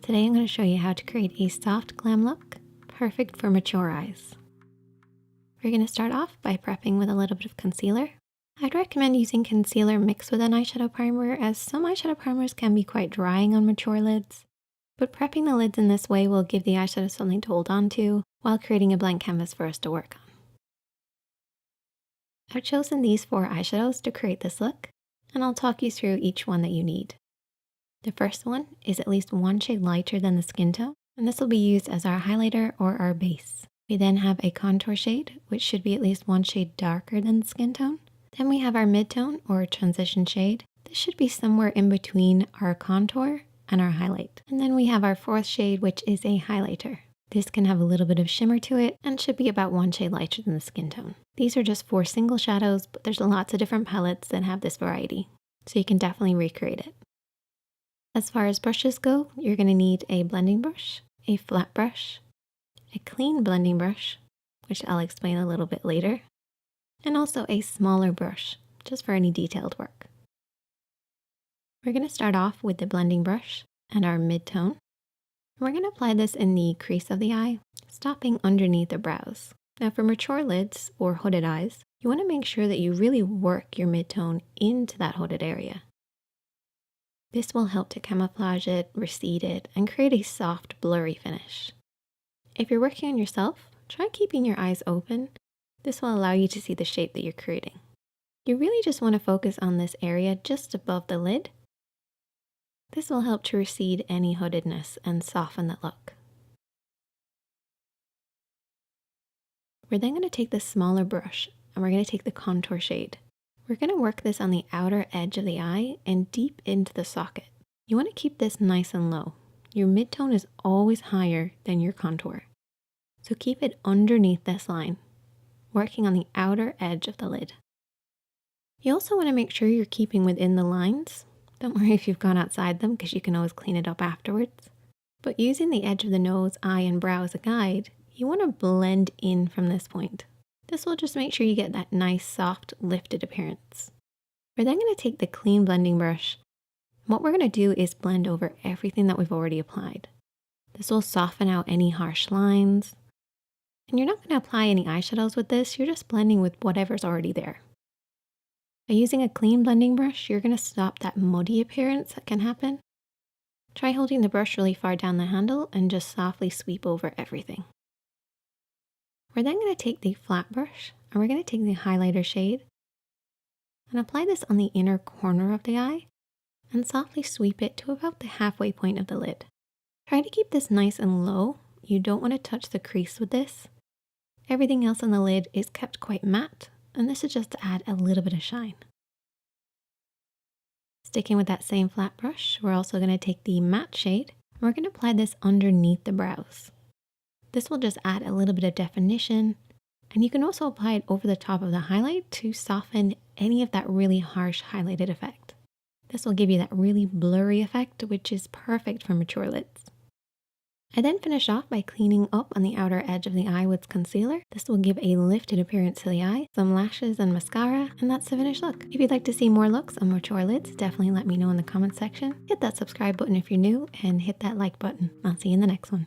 Today I'm going to show you how to create a soft glam look, perfect for mature eyes. We're going to start off by prepping with a little bit of concealer. I'd recommend using concealer mixed with an eyeshadow primer, as some eyeshadow primers can be quite drying on mature lids. But prepping the lids in this way will give the eyeshadow something to hold on to while creating a blank canvas for us to work on. I've chosen these 4 eyeshadows to create this look, and I'll talk you through each one that you need. The first one is at least 1 shade lighter than the skin tone, and this will be used as our highlighter or our base. We then have a contour shade, which should be at least 1 shade darker than the skin tone. Then we have our mid-tone or transition shade. This should be somewhere in between our contour and our highlight. And then we have our 4th shade, which is a highlighter. This can have a little bit of shimmer to it and should be about 1 shade lighter than the skin tone. These are just 4 single shadows, but there's lots of different palettes that have this variety, so you can definitely recreate it. As far as brushes go, you're going to need a blending brush, a flat brush, a clean blending brush, which I'll explain a little bit later, and also a smaller brush, just for any detailed work. We're going to start off with the blending brush and our mid-tone. We're going to apply this in the crease of the eye, stopping underneath the brows. Now for mature lids or hooded eyes, you want to make sure that you really work your mid-tone into that hooded area. This will help to camouflage it, recede it, and create a soft, blurry finish. If you're working on yourself, try keeping your eyes open. This will allow you to see the shape that you're creating. You really just want to focus on this area just above the lid. This will help to recede any hoodedness and soften the look. We're then going to take this smaller brush and we're going to take the contour shade. We're going to work this on the outer edge of the eye and deep into the socket. You want to keep this nice and low. Your mid-tone is always higher than your contour, so keep it underneath this line, working on the outer edge of the lid. You also want to make sure you're keeping within the lines. Don't worry if you've gone outside them, because you can always clean it up afterwards. But using the edge of the nose, eye, and brow as a guide, you want to blend in from this point. This will just make sure you get that nice, soft, lifted appearance. We're then going to take the clean blending brush. What we're going to do is blend over everything that we've already applied. This will soften out any harsh lines. And you're not going to apply any eyeshadows with this, you're just blending with whatever's already there. By using a clean blending brush, you're going to stop that muddy appearance that can happen. Try holding the brush really far down the handle and just softly sweep over everything. We're then going to take the flat brush and we're going to take the highlighter shade and apply this on the inner corner of the eye and softly sweep it to about the halfway point of the lid. Try to keep this nice and low. You don't want to touch the crease with this. Everything else on the lid is kept quite matte, and this is just to add a little bit of shine. Sticking with that same flat brush, we're also going to take the matte shade and we're going to apply this underneath the brows. This will just add a little bit of definition, and you can also apply it over the top of the highlight to soften any of that really harsh highlighted effect. This will give you that really blurry effect, which is perfect for mature lids. I then finish off by cleaning up on the outer edge of the eye with concealer. This will give a lifted appearance to the eye, some lashes and mascara, and that's the finished look. If you'd like to see more looks on mature lids, definitely let me know in the comment section. Hit that subscribe button if you're new, and hit that like button. I'll see you in the next one.